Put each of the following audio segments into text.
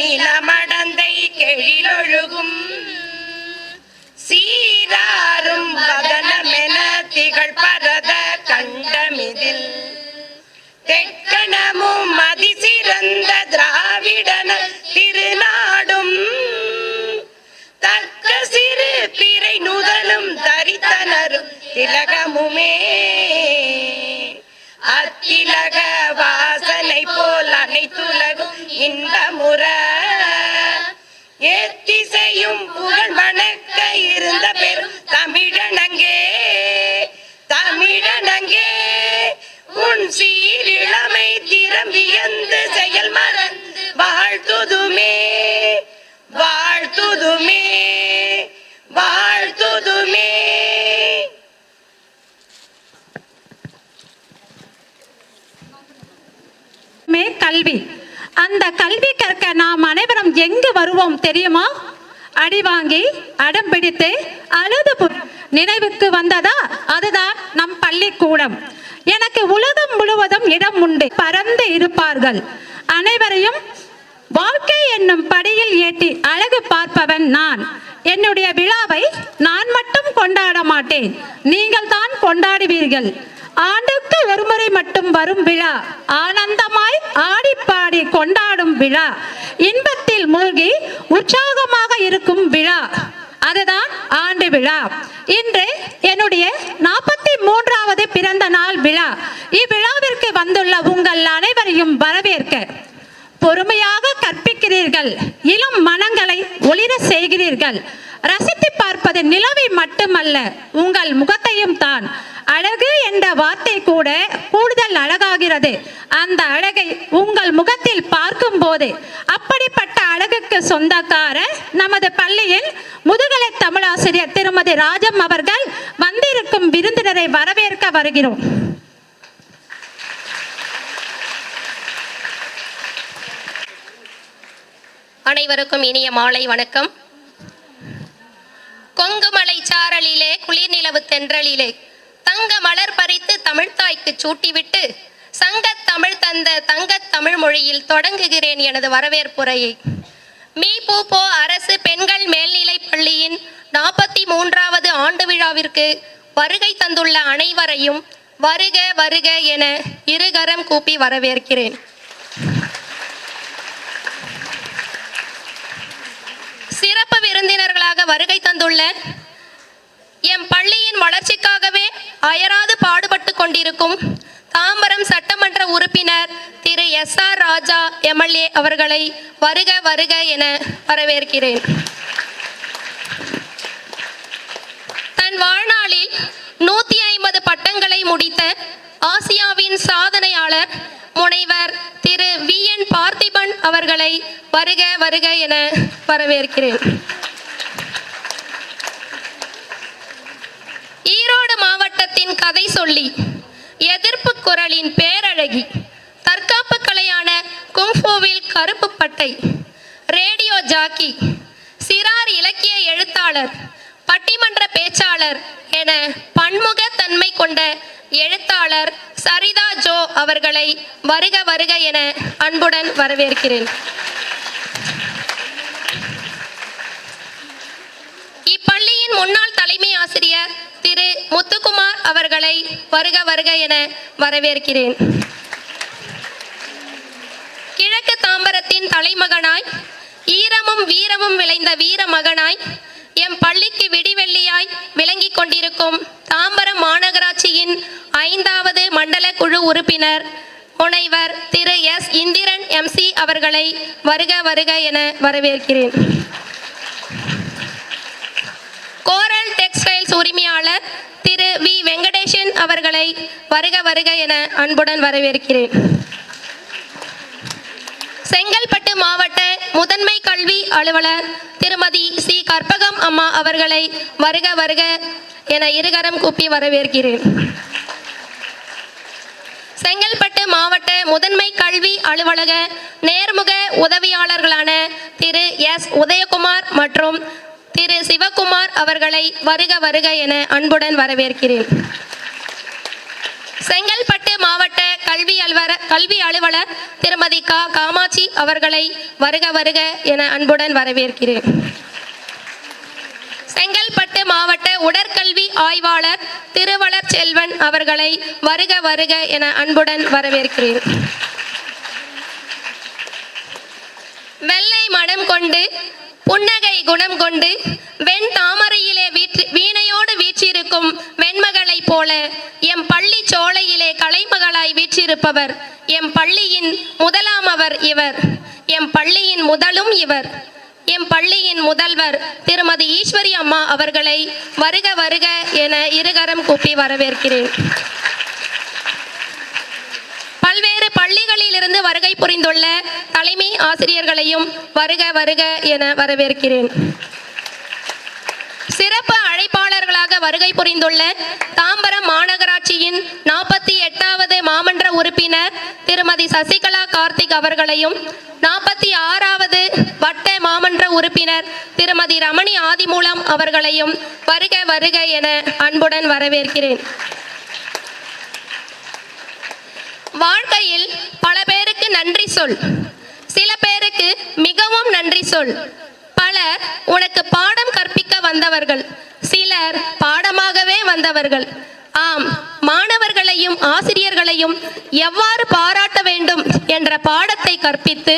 நிலமடந்தை கெழிலொழுகும் சீராரும் வதனமென திகழ் பரத கண்டமிதில் தெக்கணமும் அதிசிறந்த திராவிடன திருநாடும் தக்க சிறு பிறை நுதலும் தரித்தனரும் திலகமுமே அத்திலக வாசனை போல் அனைத்துலகும் இன்பமுற எத்திசையும் புகழ் மணக்க இருந்த பெரும் தமிழனங்கே தமிழனங்கே உன் சீரிழமை திறம் வியந்து செயல் மறந்து வாழ்த்துதுமே வாழ்த்துதுமே வாழ்த்துதுமே. கல்வி, அந்த கல்வி கற்க நாம் அனைவரும் எங்கு வருவோம் தெரியுமா? அடி வாங்கி அடம் பிடித்து அழுது நினைவுக்கு வந்ததா? அதுதான் நம் பள்ளிக்கூடம். எனக்கு உலகம் முழுவதும் இடம் உண்டு, பறந்து இருப்பார்கள். அனைவரையும் வாழ்க்கை என்னும் படியில் ஏற்றி அழகு பார்ப்பவன் நான். என்னுடைய விழாவை நான் மட்டும் கொண்டாட மாட்டேன், நீங்கள் தான் கொண்டாடுவீர்கள். ஆண்டுக்கு ஒரு முறை மட்டும் வரும் விழா, ஆனந்தமாய் ஆடி பாடி கொண்டாடும் விழா, இன்பத்தில் மூழ்கி உற்சாகமாக இருக்கும் விழா, அதுதான் ஆண்டு விழா. இன்று என்னுடைய 43வது பிறந்த நாள் விழா. இவ்விழாவிற்கு வந்துள்ள உங்கள் அனைவரையும் வரவேற்க பொறுமையாக கற்பிக்கிறீர்கள், இளம் மனங்களை ஒளிர செய்கிறீர்கள். ரசித்து பார்ப்பது நிலவை மட்டுமல்ல, உங்கள் முகத்தையும் தான். அழகு என்ற வார்த்தை கூட கூடுதல் அழகாகிறது. அந்த அழகை உங்கள் முகத்தில் பார்க்கும் போது, அப்படிப்பட்ட அழகுக்கு சொந்தக்கார நமது பள்ளியில் முதுகலை தமிழாசிரியர் திருமதி ராஜம் அவர்கள் வந்திருக்கும் விருந்தினரை வரவேற்க வருகிறோம். அனைவருக்கும் இனிய மாலை வணக்கம். கொங்குமலை சாரலிலே குளிர் நிலவு தென்றலிலே தங்க மலர் பறித்து தமிழ்த்தாய்க்கு சூட்டிவிட்டு சங்கத் தமிழ் தந்த தங்கத் தமிழ் மொழியில் தொடங்குகிறேன் எனது வரவேற்புரையை. மீ.பூ.போ அரசு பெண்கள் மேல்நிலைப் பள்ளியின் 43வது ஆண்டு விழாவிற்கு வருகை தந்துள்ள அனைவரையும் வருக வருக என இருகரம் கூப்பி வரவேற்கிறேன். சிறப்பு விருந்தினர்களாக வருகை தந்துள்ள எம் பள்ளியின் வளர்ச்சிக்காகவே அயராது பாடுபட்டு கொண்டிருக்கும் தாம்பரம் சட்டமன்ற உறுப்பினர் திரு SR ராஜா MLA அவர்களை வருக வருக என வரவேற்கிறேன். தன் வாழ்நாளில் 150 பட்டங்களை முடித்த ஆசியாவின் சாதனையாளர் முனைவர் திரு VN பார்த்திபன் அவர்களை வருக வருக என வரவேற்கிறேன். ஈரோடு மாவட்டத்தின் கதை சொல்லி, எதிர்ப்பு குரலின் பேரழகி, தற்காப்பு கலையான குங்ஃபூவில் கருப்பு பட்டை, ரேடியோ ஜாக்கி, சிறார் இலக்கிய எழுத்தாளர், பட்டிமன்ற பேச்சாளர் என பன்முக தன்மை கொண்ட எழுத்தாளர் சரிதா ஜோ அவர்களை வருக வருக என அன்புடன் வரவேற்கிறேன். இப்பள்ளியின் முன்னாள் தலைமை ஆசிரியர் திரு முத்துக்குமார் அவர்களை வருக வருக என வரவேற்கிறேன். கிழக்கு தாம்பரத்தின் தலைமகனாய், ஈரமும் வீரமும் விளைந்த வீர மகனாய், எம் பள்ளிக்கு விடிவெள்ளியாய் விளங்கிக் கொண்டிருக்கும் தாம்பரம் மாநகராட்சியின் 5வது மண்டல குழு உறுப்பினர் முனைவர் திரு S இந்திரன் MC அவர்களை வருக வருக என வரவேற்கிறேன். கோரல் டெக்ஸ்டைல்ஸ் உரிமையாளர் திரு V வெங்கடேசன் அவர்களை வருக வருக என அன்புடன் வரவேற்கிறேன். செங்கல்பட்டு மாவட்ட முதன்மை கல்வி அலுவலர் திருமதி C கற்பகம் அம்மா அவர்களை வருக வருக என இருகரம் கூப்பி வரவேற்கிறேன். செங்கல்பட்டு மாவட்ட முதன்மை கல்வி அலுவலக நேர்முக உதவியாளர்களான திரு S உதயகுமார் மற்றும் திரு சிவகுமார் அவர்களை வருக வருக என அன்புடன் வரவேற்கிறேன். செங்கல்பட்டு மாவட்ட கல்வி அலுவலர் திருமதி காமாட்சி அவர்களை வருக வருக என அன்புடன் வரவேற்கிறேன். செங்கல்பட்டு மாவட்ட உடற்கல்வி ஆய்வாளர் திருவளர் செல்வன் அவர்களை வருக வருக என அன்புடன் வரவேற்கிறேன். வெள்ளை மனம் கொண்டு புன்னகை குணம் கொண்டு வெண் தாமரையிலே வீணையோடு வீற்றிருக்கும் வெண்மகளை போல எம் பள்ளி சோலையிலே கலைமகளாய் வீற்றிருப்பவர் எம் பள்ளியின் முதலாம் அவர் இவர். எம் பள்ளியின் முதலும் இவர். எம் பள்ளியின் முதல்வர் திருமதி ஈஸ்வரி அம்மா அவர்களை வருக வருக என இருகரம் கூப்பி வரவேற்கிறேன். பல்வேறு பள்ளிகளில் இருந்து வருகை புரிந்துள்ள தலைமை ஆசிரியர்களையும் வருக வருக என வரவேற்கிறேன். சிறப்பு அழைப்பாளர்களாக வருகை புரிந்துள்ள தாம்பரம் மாநகராட்சியின் 48வது மாமன்ற உறுப்பினர் திருமதி சசிகலா கார்த்திக் அவர்களையும் 46வது வட்ட மாமன்ற உறுப்பினர் திருமதி ரமணி ஆதிமூலம் அவர்களையும் வருக வருக என அன்புடன் வரவேற்கிறேன். வாழ்க்கையில் பல பேருக்கு நன்றி சொல், சில பேருக்கு மிகவும் நன்றி சொல். பலர் உனக்கு பாடம் கற்பிக்க வந்தவர்கள், சிலர் பாடமாகவே வந்தவர்கள். ஆம், மாணவர்களையும் ஆசிரியர்களையும் எவ்வாறு பாராட்ட வேண்டும் என்ற பாடத்தை கற்பித்து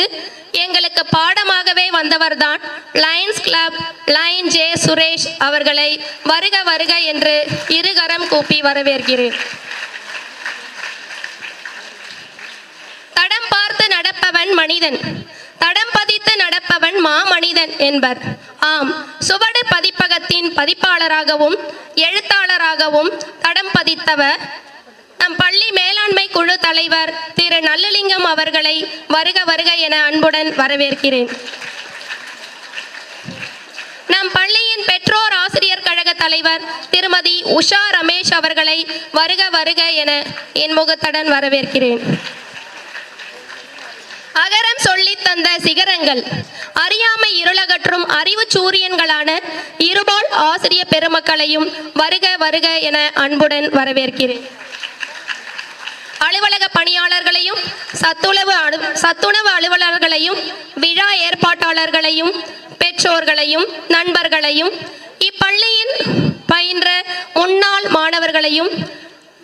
எங்களுக்கு பாடமாகவே வந்தவர்தான் lions club lion J Suresh அவர்களை வருக வருக என்று இருகரம் கூப்பி வரவேற்கிறேன். தடம் பார்த்து நடப்பவன் மனிதன், தடம் பதித்து நடப்பவன் மாமனிதன் என்பர். ஆம், சுவடு பதிப்பகத்தின் பதிப்பாளராகவும் எழுத்தாளராகவும் தடம் பதித்தவர் நம் பள்ளி மேலாண்மை குழு தலைவர் திரு நல்லலிங்கம் அவர்களை வருக வருக என அன்புடன் வரவேற்கிறேன். நம் பள்ளியின் பெற்றோர் ஆசிரியர் கழக தலைவர் திருமதி உஷா ரமேஷ் அவர்களை வருக வருக என என் முகத்துடன் வரவேற்கிறேன். அகரம் சொல்லி தந்த சிகரங்கள், அறியாமை இருளகற்றும் அறிவு சூரியன்களான இருபால் ஆசிரிய பெருமக்களையும் வருக வருக என அன்புடன் வரவேற்கிறேன். அலுவலக பணியாளர்களையும் சத்துணவு அலுவலர்களையும் விழா ஏற்பாட்டாளர்களையும் பெற்றோர்களையும் நண்பர்களையும் இப்பள்ளியின் பயின்ற முன்னாள் மாணவர்களையும்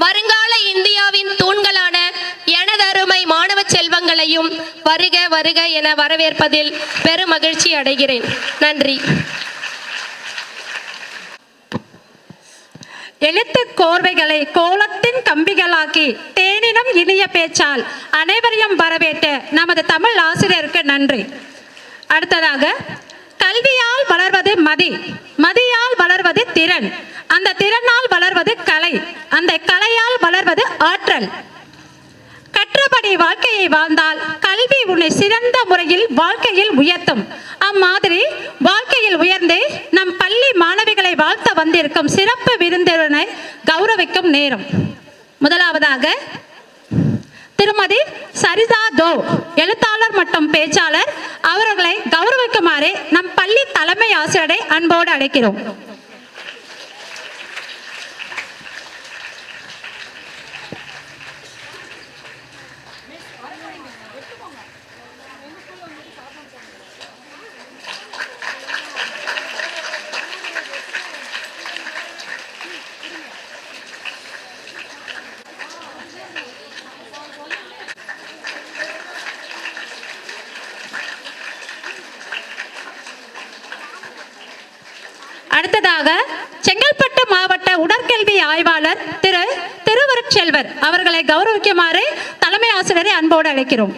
வருங்கால இந்தியாவின் தூண்களான எனதருமை மாணவ செல்வங்களையும் வருக வருக என வரவேற்பதில் பெருமகிழ்ச்சி அடைகிறேன். நன்றி. எழுத்து கோர்வைகளை கோலத்தின் கம்பிகளாக்கி தேனினும் இனிய பேச்சால் அனைவரையும் வரவேற்ற நமது தமிழ் ஆசிரியருக்கு நன்றி. அடுத்ததாக, கல்வியால் வளர்வது மதி, மதியால் வளர்வது திறன், அந்த திறனால் வளர்வது கலை, அந்த கலையால் வளர்வது ஆற்றல். கற்றபடி வாழ்க்கையை வாழ்ந்தால் கல்வி உன்னை சிறந்த முறையில் வாழ்க்கையில் உயர்த்தும். அம்மாதிரி வாழ்க்கையில் உயர்ந்தே நம் பள்ளி மாணவிகளை வாழ்த்த வந்திருக்கும் சிறப்பு விருந்தினரை கௌரவிக்கும் நேரம். முதலாவதாக திருமதி சரிதா தோ, எழுத்தாளர் மற்றும் பேச்சாளர் அவர்களை கௌரவிக்குமாறு நம் பள்ளி தலைமை ஆசிரியரை அன்போடு அழைக்கிறோம். அடுத்ததாக, செங்கல்பட்டு மாவட்ட உடற்கல்வி ஆய்வாளர் திரு திருவருட்செல்வர் அவர்களை கௌரவிக்குமாறு தலைமை ஆசிரியரை அன்போடு அழைக்கிறோம்.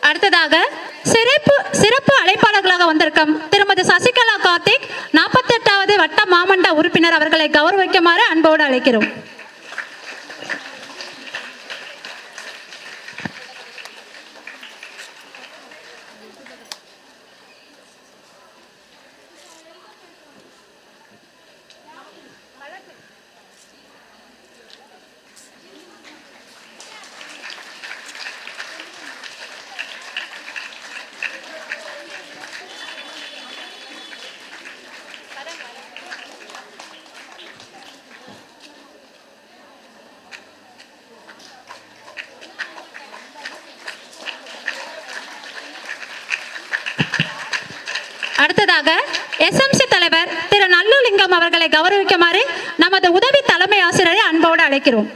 அடுத்ததாக, சிறப்பு அழைப்பாளர்களாக வந்திருக்கும் திருமதி சசிகலா கார்த்திக், 48வது வட்ட மாமன்ற உறுப்பினர் அவர்களை கௌரவிக்குமாறு அன்போடு அழைக்கிறோம். அடுத்ததாக எஸ்எம்சி தலைவர் திரு நல்லுலிங்கம் அவர்களை கௌரவிக்குமாறு நமது உதவி தலைமை ஆசிரியரை அன்போடு அழைக்கிறோம்.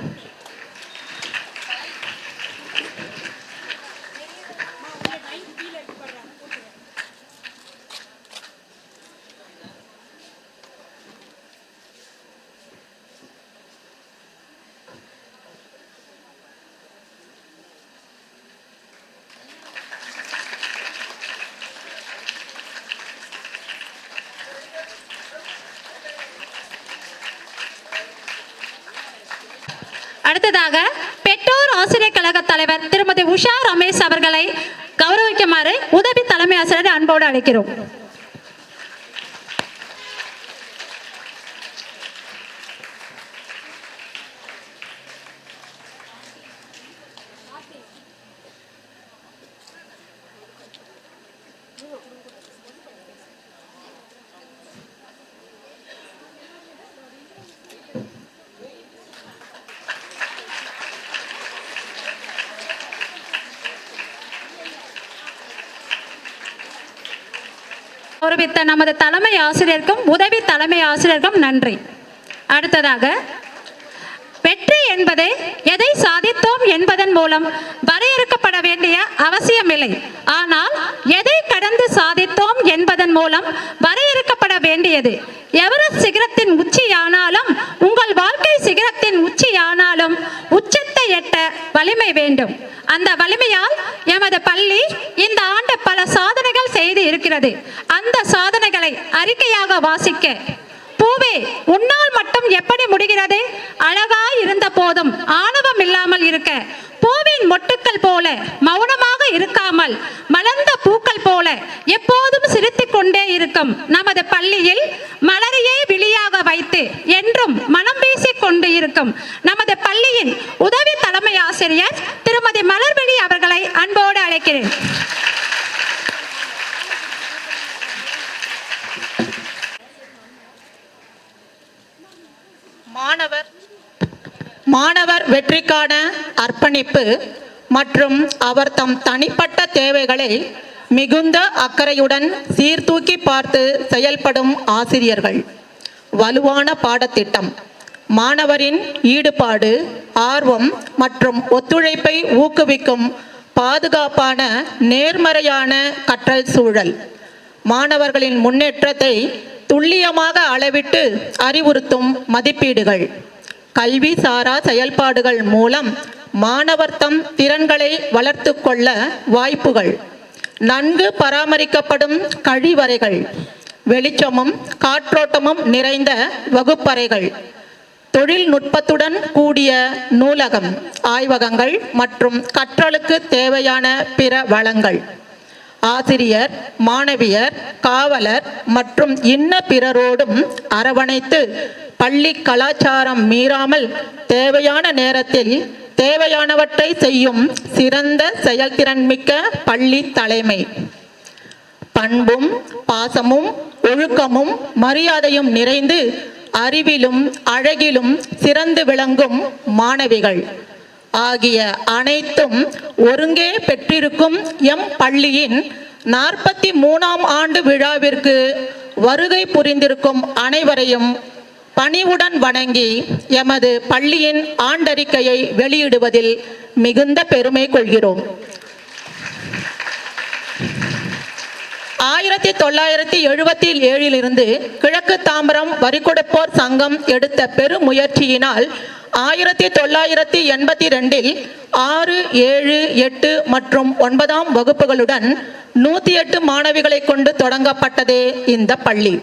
அடுத்ததாக பெற்றோர் ஆசிரியர் கழக தலைவர் திருமதி உஷா ரமேஷ் அவர்களை கௌரவிக்குமாறு உதவி தலைமை ஆசிரியரை அன்போடு அழைக்கிறோம். கௌரவித்த நமது தலைமை ஆசிரியருக்கும் உதவி தலைமை ஆசிரியருக்கும் நன்றி. அடுத்ததாக வெற்றி என்பது எதை சாதித்தோம் என்பதன் மூலம் வரையறுக்கப்பட வேண்டிய அவசியமில்லை. ஆனால் எதை கடந்து சாதித்தோம் என்பதன் மூலம் வரையறுக்கப்பட வேண்டியது. எவரெஸ்ட் சிகரத்தின் உச்சியானாலும் உங்கள் வாழ்க்கை சிகரத்தின் உச்சியானாலும் உச்சத்தை எட்ட வலிமை வேண்டும். அந்த வலிமையால் எமது பள்ளி இந்த ஆண்டு பல சாதனைகள் செய்து இருக்கிறது. அந்த சாதனைகளை அறிக்கையாக வாசிக்க, பூவே உன்னால் மட்டும் எப்படி முடிகிறது? அழகாய் இருந்த போதும் ஆணவம் இல்லாமல் இருக்க, பூவின் மொட்டுக்கள் போல மௌனமாக இருக்காமல் மலர்ந்த பூக்கள் போல எப்போதும் சிரித்துக் கொண்டே இருக்கும் நமது பள்ளியில் மலரையே விழியாக வைத்து என்றும் மனம் வீசிக் கொண்டு இருக்கும் நமது பள்ளியின் உதவி தலைமை ஆசிரியர் திருமதி மலர்விழி அவர்களை அன்போடு அழைக்கிறேன். மாணவர் வெற்றிக்கான அர்ப்பணிப்பு மற்றும் அவர் தம் தனிப்பட்ட தேவைகளை மிகுந்த அக்கறையுடன் சீர்தூக்கி பார்த்து செயல்படும் ஆசிரியர்கள். வலுவான பாடத்திட்டம், மாணவரின் ஈடுபாடு, ஆர்வம் மற்றும் ஒத்துழைப்பை ஊக்குவிக்கும் பாதுகாப்பான நேர்மறையான கற்றல் சூழல். மாணவர்களின் முன்னேற்றத்தை துல்லியமாக அளவிட்டு அறிவுறுத்தும் மதிப்பீடுகள். கல்வி சாரா செயல்பாடுகள் மூலம் மாணவர் தம் திறன்களை வளர்த்து கொள்ள வாய்ப்புகள். நன்கு பராமரிக்கப்படும் கழிவறைகள், வெளிச்சமும் காற்றோட்டமும் நிறைந்த வகுப்பறைகள், தொழில்நுட்பத்துடன் கூடிய நூலகம், ஆய்வகங்கள் மற்றும் கற்றலுக்கு தேவையான பிற வளங்கள். ஆசிரியர், மாணவியர், காவலர் மற்றும் இன்ன பிறரோடும் அரவணைத்து பள்ளி கலாச்சாரம் மீறாமல் தேவையான நேரத்தில் தேவையானவற்றை செய்யும் சிறந்த செயல்திறன் மிக்க பள்ளி தலைமை. பண்பும் பாசமும் ஒழுக்கமும் மரியாதையும் நிறைந்து அறிவிலும் அழகிலும் சிறந்து விளங்கும் மாணவிகள் ஆகிய அனைத்தும் ஒருங்கே பெற்றிருக்கும் எம் பள்ளியின் 43ஆம் ஆண்டு விழாவிற்கு வருகை புரிந்திருக்கும் அனைவரையும் பணிவுடன் வணங்கி எமது பள்ளியின் ஆண்டறிக்கையை வெளியிடுவதில் மிகுந்த பெருமை கொள்கிறோம். 1977 கிழக்கு தாம்பரம் வரிகொடுப்போர் சங்கம் எடுத்த பெருமுயற்சியினால் 1982 6, 7, 8 மற்றும் 9ஆம் வகுப்புகளுடன் 108 மாணவிகளை கொண்டு தொடங்கப்பட்டதே இந்த பள்ளி.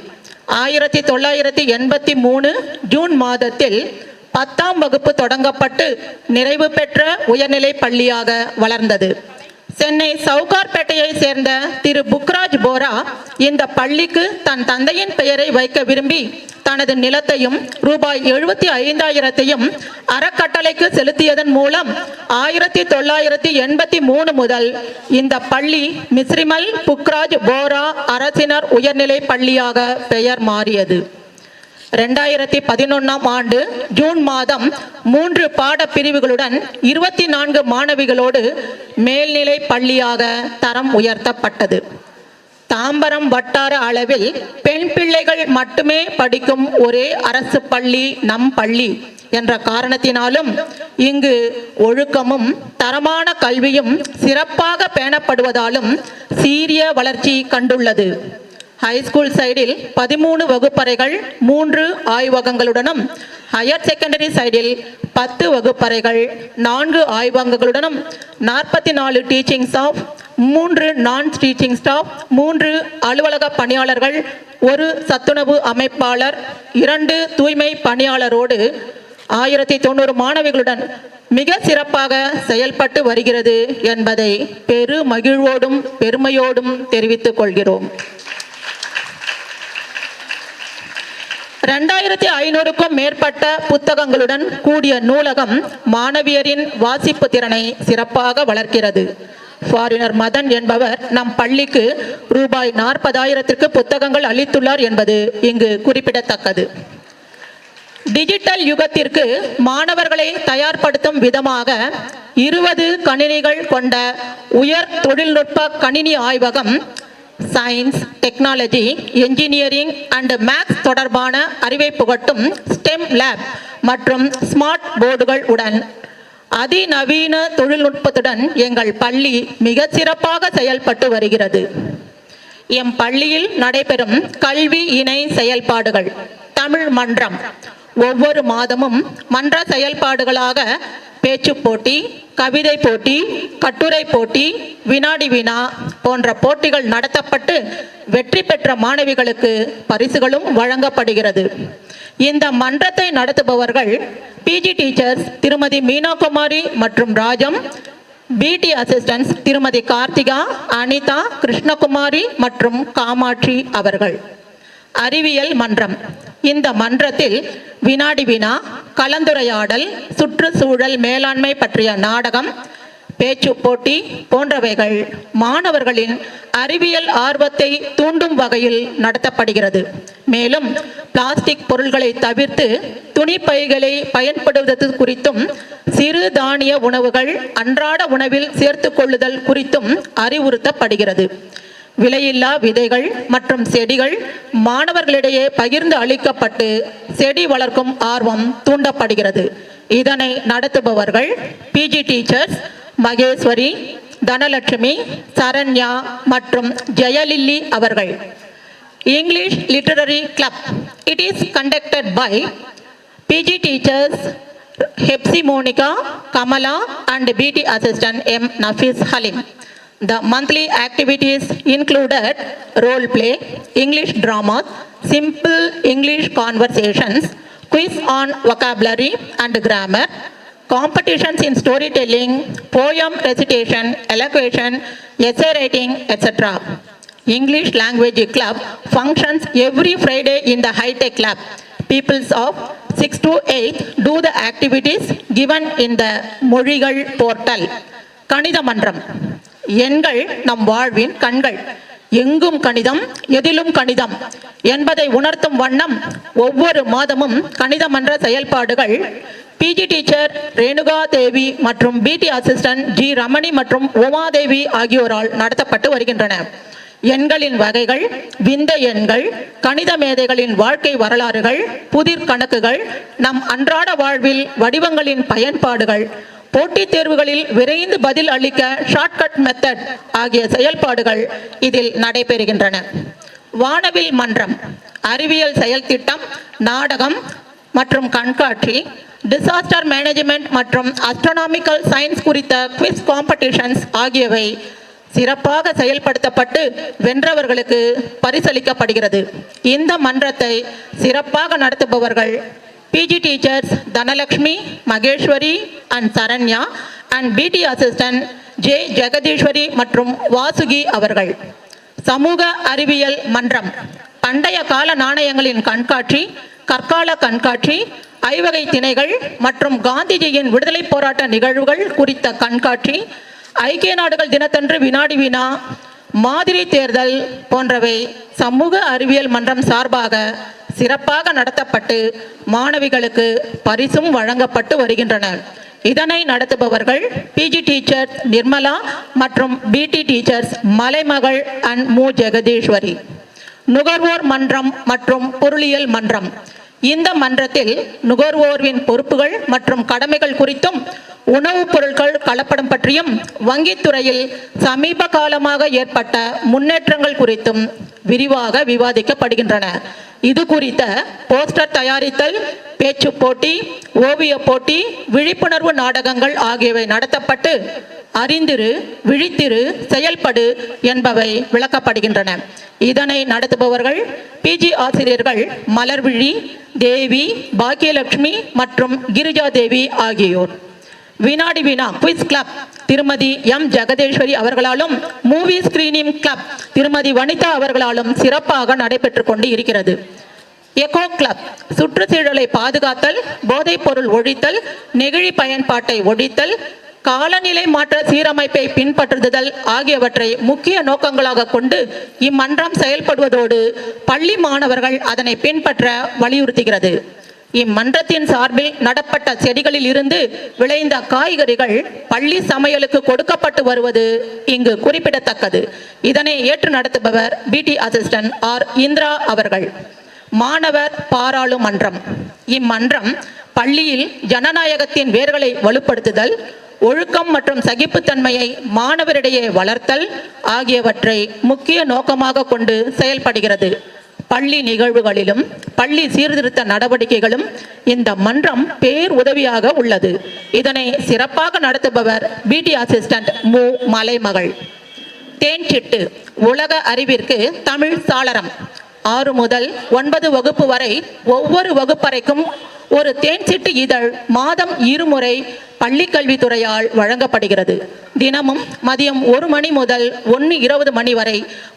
1983 ஜூன் மாதத்தில் 10ஆம் வகுப்பு தொடங்கப்பட்டு நிறைவு பெற்ற உயர்நிலை பள்ளியாக வளர்ந்தது. சென்னை சவுகார்பேட்டையை சேர்ந்த திரு புக்ராஜ் போரா இந்த பள்ளிக்கு தன் தந்தையின் பெயரை வைக்க விரும்பி தனது நிலத்தையும் ரூபாய் 75,000 அறக்கட்டளைக்கு செலுத்தியதன் மூலம் 1983 முதல் இந்த பள்ளி மிஸ்ரிமல் புக்ராஜ் போரா அரசினர் உயர்நிலை பள்ளியாக பெயர் மாறியது. 2011ஆம் ஆண்டு ஜூன் மாதம் 3 பாட பிரிவுகளுடன் 24 மாணவிகளோடு மேல்நிலை பள்ளியாக தரம் உயர்த்தப்பட்டது. தாம்பரம் வட்டார அளவில் பெண் பிள்ளைகள் மட்டுமே படிக்கும் ஒரே அரசு பள்ளி நம் பள்ளி என்ற காரணத்தினாலும் இங்கு ஒழுக்கமும் தரமான கல்வியும் சிறப்பாக பேணப்படுவதாலும் சீரிய வளர்ச்சி கண்டுள்ளது. ஹைஸ்கூல் சைடில் 13 வகுப்பறைகள் 3 ஆய்வகங்களுடனும், ஹையர் செகண்டரி சைடில் 10 வகுப்பறைகள் 4 ஆய்வகங்களுடனும் 44 டீச்சிங் ஸ்டாஃப், 3 நான் டீச்சிங் ஸ்டாஃப், 3 அலுவலக பணியாளர்கள், 1 சத்துணவு அமைப்பாளர், 2 தூய்மை பணியாளரோடு 1090 மாணவிகளுடன் மிக சிறப்பாக செயல்பட்டு வருகிறது என்பதை பெரு மகிழ்வோடும் பெருமையோடும் தெரிவித்துக் கொள்கிறோம். 2500க்கும் மேற்பட்ட புத்தகங்களுடன் கூடிய நூலகம் மாணவியரின் வாசிப்பு திறனை சிறப்பாக வளர்க்கிறது. ஃபாரினர் மதன் என்பவர் நம் பள்ளிக்கு ரூபாய் 40,000க்கு புத்தகங்கள் அளித்துள்ளார் என்பது இங்கு குறிப்பிடத்தக்கது. டிஜிட்டல் யுகத்திற்கு மாணவர்களை தயார்படுத்தும் விதமாக 20 கணினிகள் கொண்ட உயர் தொழில்நுட்ப கணினி ஆய்வகம், science, technology, engineering and maths தொடர்பான அறிவை புகட்டும் ஸ்டெம் லேப் மற்றும் ஸ்மார்ட் போர்டுகள் உடன் அதிநவீன தொழில்நுட்பத்துடன் எங்கள் பள்ளி மிக சிறப்பாக செயல்பட்டு வருகிறது. எம் பள்ளியில் நடைபெறும் கல்வி இணை செயல்பாடுகள். தமிழ் மன்றம் ஒவ்வொரு மாதமும் மன்ற செயல்பாடுகளாக பேச்சு போட்டி, கவிதை போட்டி, கட்டுரை போட்டி, வினாடி வினா போன்ற போட்டிகள் நடத்தப்பட்டு வெற்றி பெற்ற மாணவிகளுக்கு பரிசுகளும் வழங்கப்படுகிறது. இந்த மன்றத்தை நடத்துபவர்கள் பிஜி டீச்சர்ஸ் திருமதி மீனாகுமாரி மற்றும் ராஜம், பிடி அசிஸ்டன்ட்ஸ் திருமதி கார்த்திகா, அனிதா, கிருஷ்ணகுமாரி மற்றும் காமாட்சி அவர்கள். அறிவியல் மன்றம். இந்த மன்றத்தில் வினாடி வினா, கலந்துரையாடல், சுற்றுச்சூழல் மேலாண்மை பற்றிய நாடகம், பேச்சு போட்டி போன்றவைகள் மாணவர்களின் அறிவியல் ஆர்வத்தை தூண்டும் வகையில் நடத்தப்படுகிறது. மேலும் பிளாஸ்டிக் பொருட்களை தவிர்த்து துணிப்பைகளை பயன்படுத்துவது குறித்தும், சிறு தானிய உணவுகள் அன்றாட உணவில் சேர்த்துக் கொள்ளுதல் குறித்தும் அறிவுறுத்தப்படுகிறது. விலையில்லா விதைகள் மற்றும் செடிகள் மாணவர்களிடையே பகிர்ந்து அளிக்கப்பட்டு செடி வளர்க்கும் ஆர்வம் தூண்டப்படுகிறது. இதனை நடத்துபவர்கள் பிஜி டீச்சர்ஸ் மகேஸ்வரி, தனலட்சுமி, சரண்யா மற்றும் ஜெயலில்லி அவர்கள். English literary club. It is conducted by PG teachers Hepsi Monica, Kamala and BT assistant M. Nafis Halim. The monthly activities included role play, English drama, simple English conversations, quiz on vocabulary and grammar, competitions in storytelling, poem recitation, elocution, essay writing, etc. English language club functions every Friday in the high-tech lab. Peoples of 6 to 8 do the activities given in the மொழிகள் portal. கணித மன்றம். எண்கள் நம் வாழ்வின் கண்கள். எங்கும் கணிதம், எதிலும் கணிதம் என்பதை உணர்த்தும் வண்ணம் ஒவ்வொரு மாதமும் கணித மன்ற செயல்பாடுகள் பிஜி டீச்சர் ரேணுகா தேவி மற்றும் பிடி அசிஸ்டன்ட் ஜி ரமணி மற்றும் உமாதேவி ஆகியோரால் நடத்தப்பட்டு வருகின்றன. எண்களின் வகைகள், விந்த எண்கள், கணித மேதைகளின் வாழ்க்கை வரலாறுகள், புதிர் கணக்குகள், நம் அன்றாட வாழ்வில் வடிவங்களின் பயன்பாடுகள், போட்டித் தேர்வுகளில் விரைந்து பதில் அளிக்க ஷார்ட்கட் மெத்தட் ஆகிய செயல்பாடுகள் இதில் நடைபெறுகின்றன. வானவில் மன்றம். அறிவியல் செயல் திட்டம், நாடகம் மற்றும் கண்காட்சி, டிசாஸ்டர் மேனேஜ்மெண்ட் மற்றும் அஸ்ட்ரோனாமிக்கல் சயின்ஸ் குறித்த குவிஸ் காம்படிஷன்ஸ் ஆகியவை சிறப்பாக செயல்படுத்தப்பட்டு வென்றவர்களுக்கு பரிசளிக்கப்படுகிறது. இந்த மன்றத்தை சிறப்பாக நடத்துபவர்கள் PG teachers Dhanalakshmi, Maheswari and Saranya and PT assistant J Jagadeeswari மற்றும் வாசுகி அவர்கள். சமூக அறிவியல் மன்றம். பண்டைய கால நாணயங்களின் கண்காட்சி, கற்கால கண்காட்சி, ஐவகை திணைகள் மற்றும் காந்திஜியின் விடுதலை போராட்ட நிகழ்வுகள் குறித்த கண்காட்சி, ஐக்கிய நாடுகள் தினத்தன்று வினாடி வினா, மாதிரி தேர்தல் போன்றவை சமூக அறிவியல் மன்றம் சார்பாக சிறப்பாக நடத்தப்பட்டு மாணவிகளுக்கு பரிசும் வழங்கப்பட்டு வருகின்றன. இதனை நடத்துபவர்கள் பிஜி டீச்சர் நிர்மலா மற்றும் பிடி டீச்சர்ஸ் மலைமகள் அண்ட் மு ஜெகதீஸ்வரி. நுகர்வோர் மன்றம் மற்றும் பொருளியல் மன்றம். இந்த மன்றத்தில் நுகர்வோரின் பொறுப்புகள் மற்றும் கடமைகள் குறித்தும் உணவுப் பொருட்கள் கலப்படம் பற்றியும் வங்கித்துறையில் சமீப காலமாக ஏற்பட்ட முன்னேற்றங்கள் குறித்தும் விரிவாக விவாதிக்கப்படுகின்றன. இது குறித்த போஸ்டர் தயாரித்தல், பேச்சு போட்டி, ஓவிய போட்டி, விழிப்புணர்வு நாடகங்கள் ஆகியவை நடத்தப்பட்டு அறிந்திரு, விழித்திரு, செயல்படு என்பவை விளக்கப்படுகின்றன. இதனை நடத்துபவர்கள் பிஜி ஆசிரியர்கள் மலர்விழி, தேவி, பாக்கியலட்சுமி மற்றும் கிரிஜா தேவி ஆகியோர். வினாடி வினா குவிஸ் கிளப் திருமதி எம் ஜெகதீஸ்வரி அவர்களாலும், மூவி ஸ்கிரீனிங் கிளப் திருமதி வனிதா அவர்களாலும் சிறப்பாக நடைபெற்று கொண்டு இருக்கிறது. எக்கோ கிளப் சுற்றுச்சூழலை பாதுகாத்தல், போதைப் பொருள் ஒழித்தல், நெகிழி பயன்பாட்டை ஒழித்தல், காலநிலை மாற்ற சீரமைப்பை பின்பற்றுதல் ஆகியவற்றை முக்கிய நோக்கங்களாக கொண்டு இம்மன்றம் செயல்படுவதோடு பள்ளி மாணவர்கள் அதனை பின்பற்ற வலியுறுத்துகிறது. இம்மன்றத்தின் சார்பில் நடப்பட்ட செடிகளில் இருந்து விளைந்த காய்கறிகள் பள்ளி சமையலுக்கு கொடுக்கப்பட்டு வருவது இங்கு குறிப்பிடத்தக்கது. இதனை ஏற்று நடத்துபவர் பிடி அசிஸ்டன்ட் ஆர் இந்திரா அவர்கள். மாணவர் பாராளுமன்றம். இம்மன்றம் பள்ளியில் ஜனநாயகத்தின் வேர்களை வலுப்படுத்துதல், ஒழுக்கம் மற்றும் சகிப்புத்தன்மையை மாணவரிடையே வளர்த்தல் ஆகியவற்றை முக்கிய நோக்கமாக கொண்டு செயல்படுகிறது. பள்ளி நிகழ்வுகளிலும் பள்ளி சீர்திருத்த நடவடிக்கைகளும் இந்த மன்றம் பேர் உதவியாக உள்ளது. இதனை சிறப்பாக நடத்துபவர் பிடி அசிஸ்டன்ட் மு மலைமகள். தேன்சிட்டு உலக அறிவிற்கு தமிழ் சாளரம். 6 முதல் 9 வகுப்பு வரை ஒவ்வொரு வகுப்பறைக்கும் ஒரு தேன்சிட்டு இதழ் மாதம் 2 முறை பள்ளிக்கல்வித்துறையால் வழங்கப்படுகிறது. தினமும் மதியம் 1 மணி முதல் 1:20 மணி வரை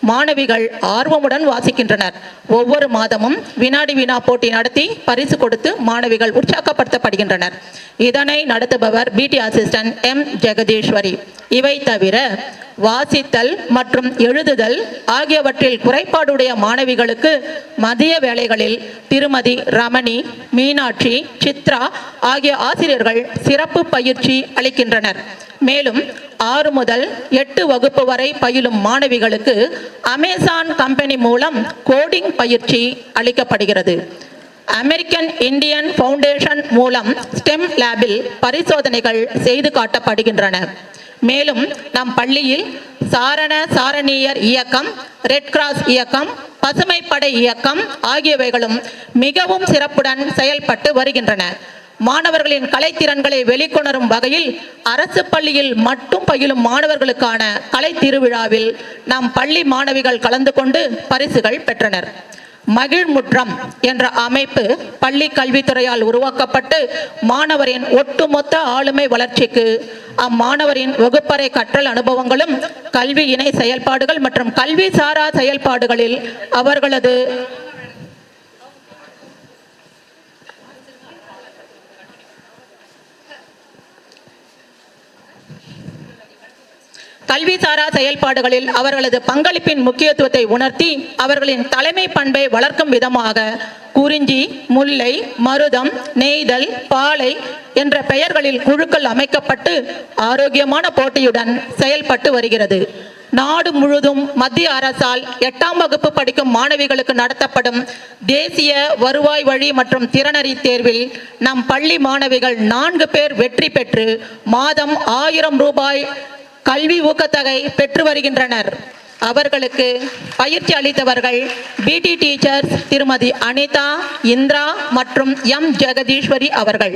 மாணவிகள் ஆர்வமுடன் வாசிக்கின்றனர். ஒவ்வொரு மாதமும் வினாடி வினா போட்டி நடத்தி பரிசு கொடுத்து மாணவிகள் உற்சாகப்படுத்தப்படுகின்றனர். இதனை நடத்துபவர் பிடி அசிஸ்டன்ட் எம் ஜெகதீஸ்வரி. இவை தவிர வாசித்தல் மற்றும் எழுதுதல் ஆகியவற்றில் குறைபாடுடைய மாணவிகளுக்கு மதிய வேளைகளில் திருமதி ரமணி, மீனாட்சி, சித்ரா ஆகிய ஆசிரியர்கள் சிறப்பு பயிற்சி அளிக்கின்றனர். மேலும் 6 முதல் 8 வகுப்பு வரை பயிலும் மாணவிகளுக்கு அமேசான் கம்பெனி மூலம் கோடிங் பயிற்சி அளிக்கப்படுகிறது. அமெரிக்கன் இந்தியன் ஃபவுண்டேஷன் மூலம் ஸ்டெம் லேபில் பரிசோதனைகள் செய்து காட்டப்படுகின்றன. மேலும் நம் பள்ளியில் சாரணியர் இயக்கம், ரெட் கிராஸ் இயக்கம், பசுமைப்படை இயக்கம் ஆகியவைகளும் மிகவும் சிறப்புடன் செயல்பட்டு வருகின்றன. மாணவர்களின் கலைத்திறன்களை வெளிக்கொணரும் வகையில் அரசு பள்ளியில் மட்டும் பயிலும் மாணவர்களுக்கான கலை திருவிழாவில் நம் பள்ளி மாணவிகள் கலந்து கொண்டு பரிசுகள் பெற்றனர். மகிழ்முற்றம் என்ற அமைப்பு பள்ளி கல்வித்துறையால் உருவாக்கப்பட்டு மாணவரின் ஒட்டுமொத்த ஆளுமை வளர்ச்சிக்கு அம்மாணவரின் வகுப்பறை கற்றல் அனுபவங்களும் கல்வி இணை செயல்பாடுகள் மற்றும் கல்வி சாரா செயல்பாடுகளில் அவர்களது கல்விசாரா செயல்பாடுகளில் அவர்களது பங்களிப்பின் முக்கியத்துவத்தை உணர்த்தி அவர்களின் தலைமை பண்பை வளர்க்கும் விதமாக குறிஞ்சி, முல்லை, மருதம், நெய்தல், பாலை என்ற பெயர்களில் குழுக்கள் அமைக்கப்பட்டு ஆரோக்கியமான போட்டியுடன் செயல்பட்டு வருகிறது. நாடு முழுதும் மத்திய அரசால் 8ஆம் வகுப்பு படிக்கும் மாணவிகளுக்கு நடத்தப்படும் தேசிய வருவாய் வழி மற்றும் திறனறி தேர்வில் நம் பள்ளி மாணவிகள் 4 பேர் வெற்றி பெற்று மாதம் 1000 ரூபாய் கல்வி ஊக்கத்தொகை பெற்று வருகின்றனர். அவர்களுக்கு பயிற்சி அளித்தவர்கள் பிடி டீச்சர்ஸ் திருமதி அனிதா, இந்திரா மற்றும் எம் ஜெகதீஸ்வரி அவர்கள்.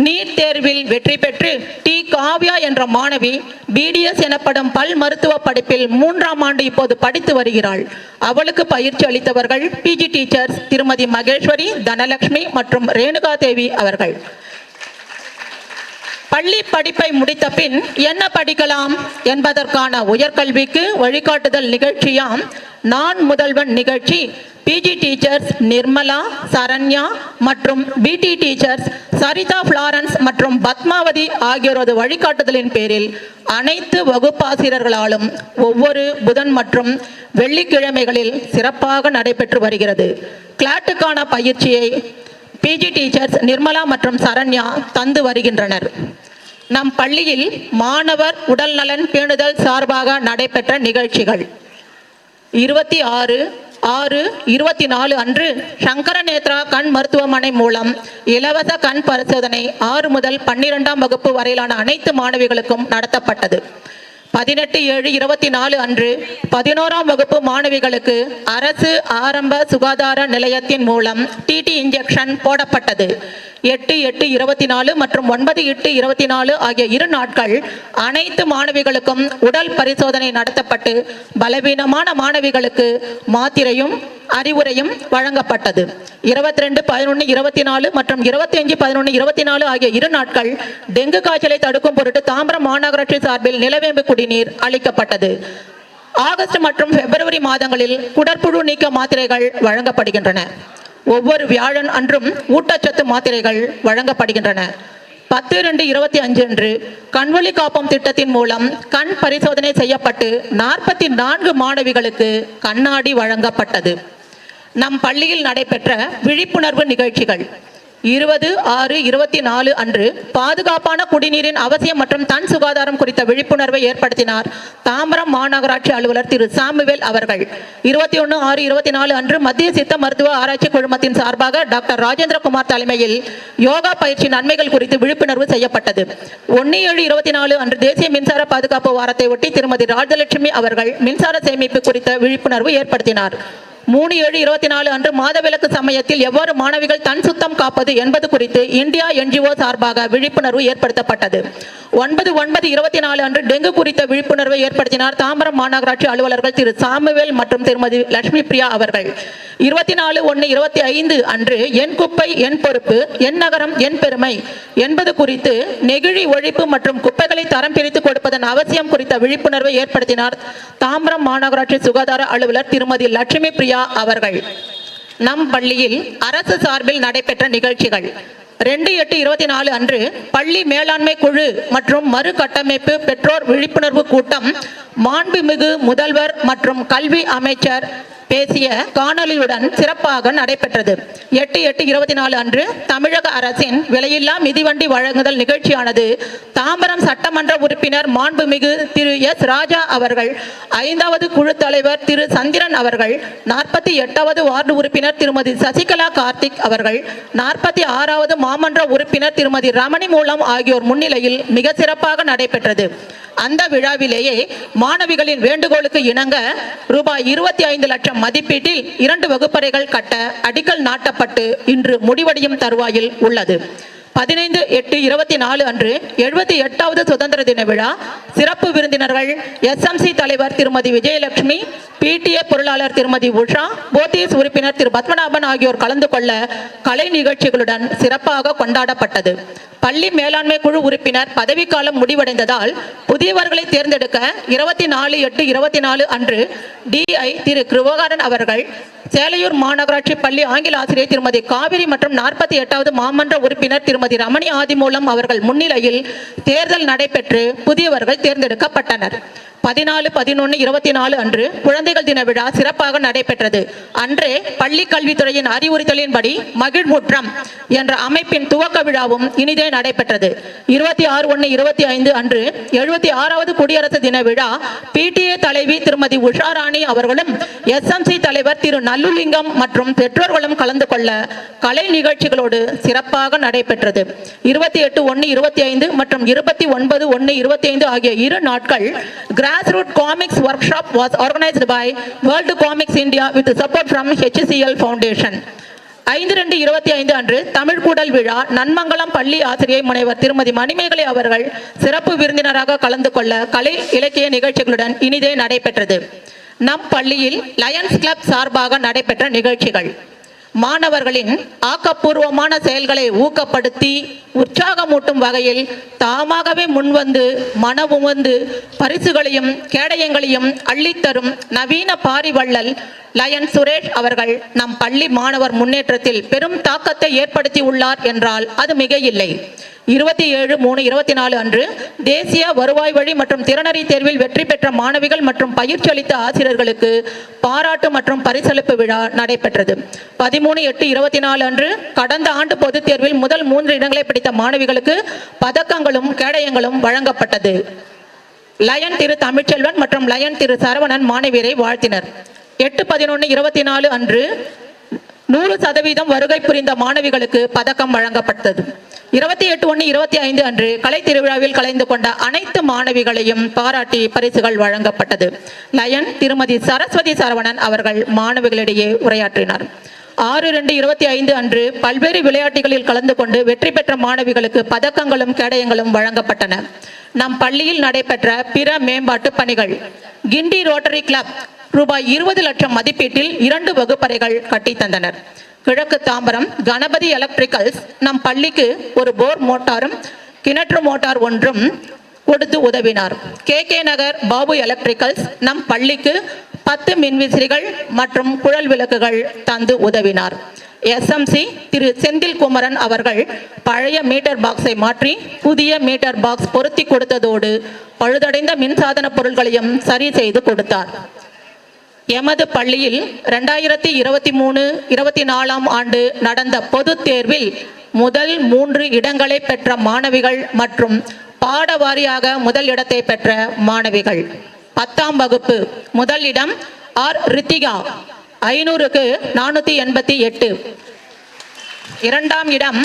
நீட் தேர்வில் வெற்றி பெற்று டி காவ்யா என்ற மாணவி பிடிஎஸ் எனப்படும் பல் மருத்துவ படிப்பில் 3ஆம் ஆண்டு இப்போது படித்து வருகிறாள். அவளுக்கு பயிற்சி அளித்தவர்கள் பிஜி டீச்சர்ஸ் திருமதி மகேஸ்வரி, தனலட்சுமி மற்றும் ரேணுகா தேவி அவர்கள். பள்ளி படிப்பை முடித்த பின் என்ன படிக்கலாம் என்பதற்கான உயர்கல்விக்கு வழிகாட்டுதல் நிகழ்ச்சியாம் நான் முதல்வன் நிகழ்ச்சி பிஜி டீச்சர்ஸ் நிர்மலா, சரண்யா மற்றும் பிடி டீச்சர்ஸ் சரிதா, பிளாரன்ஸ் மற்றும் பத்மாவதி ஆகியோரது வழிகாட்டுதலின் பேரில் அனைத்து வகுப்பாசிரியர்களாலும் ஒவ்வொரு புதன் மற்றும் வெள்ளிக்கிழமைகளில் சிறப்பாக நடைபெற்று வருகிறது. கிளாட்டுக்கான பயிற்சியை பிஜி டீச்சர்ஸ் நிர்மலா மற்றும் சரண்யா தந்து வருகின்றனர். நம் பள்ளியில் மாணவர் உடல் நலன் பேணுதல் சார்பாக நடைபெற்ற நிகழ்ச்சிகள் 26/6/24 அன்று சங்கர நேத்ரா கண் மருத்துவமனை மூலம் இலவச கண் பரிசோதனை 6 முதல் 12ஆம் வகுப்பு வரையிலான அனைத்து மாணவிகளுக்கும் நடத்தப்பட்டது. 18/7/24 அன்று 11ஆம் வகுப்பு மாணவிகளுக்கு அரசு ஆரம்ப சுகாதார நிலையத்தின் மூலம் டிடி இன்ஜெக்ஷன் போடப்பட்டது. 8/8/24 மற்றும் 9/8/24 ஆகிய 2 நாட்கள் அனைத்து மாணவிகளுக்கும் உடல் பரிசோதனை நடத்தப்பட்டு பலவீனமான மாணவிகளுக்கு மாத்திரையும் அறிவுரையும் வழங்கப்பட்டது. 22/11/24 மற்றும் 25/11/24 ஆகிய 2 நாட்கள் டெங்கு காய்ச்சலை தடுக்கும் பொருட்டு தாம்பரம் மாநகராட்சி சார்பில் நிலவேம்பு குடிநீர் அளிக்கப்பட்டது. ஆகஸ்ட் மற்றும் பிப்ரவரி மாதங்களில் குடற்புழு நீக்க மாத்திரைகள் வழங்கப்படுகின்றன. ஒவ்வொரு வியாழன் அன்றும் ஊட்டச்சத்து மாத்திரைகள் வழங்கப்படுகின்றன. 10/2/25 அன்று கண்வழி காப்போம் திட்டத்தின் மூலம் கண் பரிசோதனை செய்யப்பட்டு 44 மாணவிகளுக்கு கண்ணாடி வழங்கப்பட்டது. நம் பள்ளியில் நடைபெற்ற விழிப்புணர்வு நிகழ்ச்சிகள் 20/6/24 அன்று பாதுகாப்பான குடிநீரின் அவசியம் மற்றும் தன் சுகாதாரம் குறித்த விழிப்புணர்வை ஏற்படுத்தினார் தாம்பரம் மாநகராட்சி அலுவலர் திரு சாமுவேல் அவர்கள். 21/6/24 அன்று மத்திய சித்த மருத்துவ ஆராய்ச்சி குழுமத்தின் சார்பாக டாக்டர் ராஜேந்திரகுமார் தலைமையில் யோகா பயிற்சி நன்மைகள் குறித்து விழிப்புணர்வு செய்யப்பட்டது. 1/7/24 அன்று தேசிய மின்சார பாதுகாப்பு வாரத்தை ஒட்டி திருமதி ராஜலட்சுமி அவர்கள் மின்சார சேமிப்பு குறித்த விழிப்புணர்வு ஏற்படுத்தினார். 3/7/24 அன்று மாதவிலக்கு சமயத்தில் எவ்வாறு மாணவிகள் தன் சுத்தம் காப்பது என்பது குறித்து இந்தியா NGO சார்பாக விழிப்புணர்வு ஏற்படுத்தப்பட்டது. 9/9/24 அன்று டெங்கு குறித்த விழிப்புணர்வை ஏற்படுத்தினார் தாம்பரம் மாநகராட்சி அலுவலர்கள் திரு சாமுவேல் மற்றும் திருமதி லட்சுமி பிரியா அவர்கள். 24/1/25 அன்று என் குப்பை என் பொறுப்பு, என் நகரம் என் பெருமை என்பது குறித்து நெகிழி ஒழிப்பு மற்றும் குப்பைகளை தரம் பிரித்து கொடுப்பதன் அவசியம் குறித்த விழிப்புணர்வை ஏற்படுத்தினார் தாம்பரம் மாநகராட்சி சுகாதார அலுவலர் திருமதி லட்சுமி பிரியா அவர்கள். நம் பள்ளியில் அரசு சார்பில் நடைபெற்ற நிகழ்ச்சிகள் 2/8/24 அன்று பள்ளி மேலாண்மை குழு மற்றும் மறு கட்டமைப்பு பெற்றோர் விழிப்புணர்வு கூட்டம் மாண்புமிகு முதல்வர் மற்றும் கல்வி அமைச்சர் பேசிய காணொலியுடன் சிறப்பாக நடைபெற்றது. 8/8/24 அன்று தமிழக அரசின் விலையில்லா மிதிவண்டி வழங்குதல் நிகழ்ச்சியானது தாம்பரம் சட்டமன்ற உறுப்பினர் மாண்புமிகு திரு எஸ் ராஜா அவர்கள், 5வது குழு தலைவர் திரு சந்திரன் அவர்கள், 48வது வார்டு உறுப்பினர் திருமதி சசிகலா கார்த்திக் அவர்கள், 46வது மாமன்ற உறுப்பினர் திருமதி ரமணி மூலம் ஆகியோர் முன்னிலையில் மிக சிறப்பாக நடைபெற்றது. அந்த விழாவிலேயே மாணவிகளின் வேண்டுகோளுக்கு இணங்க ரூபாய் 25 லட்சம் மதிப்பீட்டில் 2 வகுப்பறைகள் கட்ட அடிக்கல் நாட்டப்பட்டு இன்று முடிவடையும் தருவாயில் உள்ளது. 15/8/24 அன்று 78வது சுதந்திர தின விழா சிறப்பு விருந்தினர்கள் SMC தலைவர் திருமதி விஜயலட்சுமி, PTA பொருளாளர் திருமதி உஷா, போத்தீஸ் உறுப்பினர் திரு பத்மநாபன் ஆகியோர் கலந்து கொள்ள கலை நிகழ்ச்சிகளுடன் சிறப்பாக கொண்டாடப்பட்டது. பள்ளி மேலாண்மை குழு உறுப்பினர் பதவிக்காலம் முடிவடைந்ததால் புதியவர்களை தேர்ந்தெடுக்க 24/8/24 அன்று DI திரு கிருபாகரன் அவர்கள், சேலையூர் மாநகராட்சி பள்ளி ஆங்கில ஆசிரியர் திருமதி காவிரி மற்றும் 48வது மாமன்ற உறுப்பினர் திருமதி ரமணி ஆதிமூலம் அவர்கள் முன்னிலையில் தேர்தல் நடைபெற்று புதியவர்கள் தேர்ந்தெடுக்கப்பட்டனர். 14/11/24 அன்று குழந்தைகள் தின விழா சிறப்பாக நடைபெற்றது. அன்றே பள்ளி கல்வித்துறையின் அறிவுறுத்தலின்படி மகிழ்முற்றம் என்ற அமைப்பின் துவக்க விழாவும் இனிதே நடைபெற்றது. 26/1/25 அன்று 76வது குடியரசு தின விழா PTA தலைவி திருமதி உஷாராணி அவர்களும் SMC தலைவர் திரு நல்லுலிங்கம் மற்றும் பெற்றோர்களும் கலந்து கொள்ள கலை நிகழ்ச்சிகளோடு சிறப்பாக நடைபெற்றது. 28/1/25 மற்றும் 29/1/25 ஆகிய 2 நாட்கள் Grassroots Comics Workshop was organized by World Comics India with support from HCL Foundation. 5/2/25 அன்று தமிழ் கூடல் விழா நன்மங்கலம் பள்ளி ஆசிரியை முனைவர் திருமதி மணிமேகலை அவர்கள் சிறப்பு விருந்தினராக கலந்து கொள்ள கலை இலக்கிய நிகழ்ச்சிகளுடன் இனிதே நடைபெற்றது. நம் பள்ளியில் லயன்ஸ் கிளப் சார்பாக நடைபெற்ற நிகழ்ச்சிகள் மாணவர்களின் ஆக்கப்பூர்வமான செயல்களை ஊக்கப்படுத்தி உற்சாகமூட்டும் வகையில் தாமாகவே முன்வந்து மனமுவந்து பரிசுகளையும் கேடயங்களையும் அள்ளித்தரும் நவீன பாரிவள்ளல் லயன் சுரேஷ் அவர்கள் நம் பள்ளி மாணவர் முன்னேற்றத்தில் பெரும் தாக்கத்தை ஏற்படுத்தி உள்ளார் என்றால் அது மிக இல்லை. 27/3/24 அன்று தேசிய வருவாய் வழி மற்றும் திறனறி தேர்வில் வெற்றி பெற்ற மாணவிகள் மற்றும் பயிற்சி அளித்த ஆசிரியர்களுக்கு பாராட்டு மற்றும் பரிசளிப்பு விழா நடைபெற்றது. 13/8/24 அன்று கடந்த ஆண்டு பொதுத் தேர்வில் முதல் 3 இடங்களை பிடித்த மாணவிகளுக்கு பதக்கங்களும் கேடயங்களும் வழங்கப்பட்டது. லயன் திரு தமிழ்ச்செல்வன் மற்றும் லயன் திரு சரவணன் மாணவியரை வாழ்த்தினர். 8/11/24 அன்று 100% வருகை புரிந்த மாணவிகளுக்கு பதக்கம் வழங்கப்பட்டது. 28/1/25 அன்று கலை திருவிழாவில் கலந்து கொண்ட அனைத்து மாணவிகளையும் பாராட்டி பரிசுகள் வழங்கப்பட்டது. லயன் திருமதி சரஸ்வதி சரவணன் அவர்கள் மாணவிகளிடையே உரையாற்றினார். 6/2/25 அன்று பல்வேறு விளையாட்டுகளில் கலந்து கொண்டு வெற்றி பெற்ற மாணவிகளுக்கு பதக்கங்களும் கேடயங்களும் வழங்கப்பட்டன. நம் பள்ளியில் நடைபெற்ற பிற மேம்பாட்டு பணிகள்: கிண்டி ரோட்டரி கிளப் ரூபாய் 20 லட்சம் மதிப்பீட்டில் 2 வகுப்பறைகள் கட்டி தந்தனர். கிழக்கு தாம்பரம் கணபதி எலக்ட்ரிக்கல்ஸ் நம் பள்ளிக்கு ஒரு போர் மோட்டாரும் கிணற்று மோட்டார் ஒன்றும் கொடுத்து உதவினார். KK நகர் பாபு எலக்ட்ரிக்கல்ஸ் நம் பள்ளிக்கு 10 மின்விசிறிகள் மற்றும் குழல் விளக்குகள் தந்து உதவினார். SMC திரு செந்தில் குமரன் அவர்கள் பழைய மீட்டர் பாக்ஸை மாற்றி புதிய மீட்டர் பாக்ஸ் பொருத்தி கொடுத்ததோடு பழுதடைந்த மின்சாதன பொருட்களையும் சரி செய்து கொடுத்தார். எமது பள்ளியில் 2023-24 ஆண்டு நடந்த பொதுத் தேர்வில் முதல் 3 இடங்களை பெற்ற மாணவிகள் மற்றும் பாட வாரியாக முதல் இடத்தை பெற்ற மாணவிகள்: 10ஆம் வகுப்பு முதல் இடம் ஆர் ரித்திகா 500க்கு 488. 2ஆம் இடம்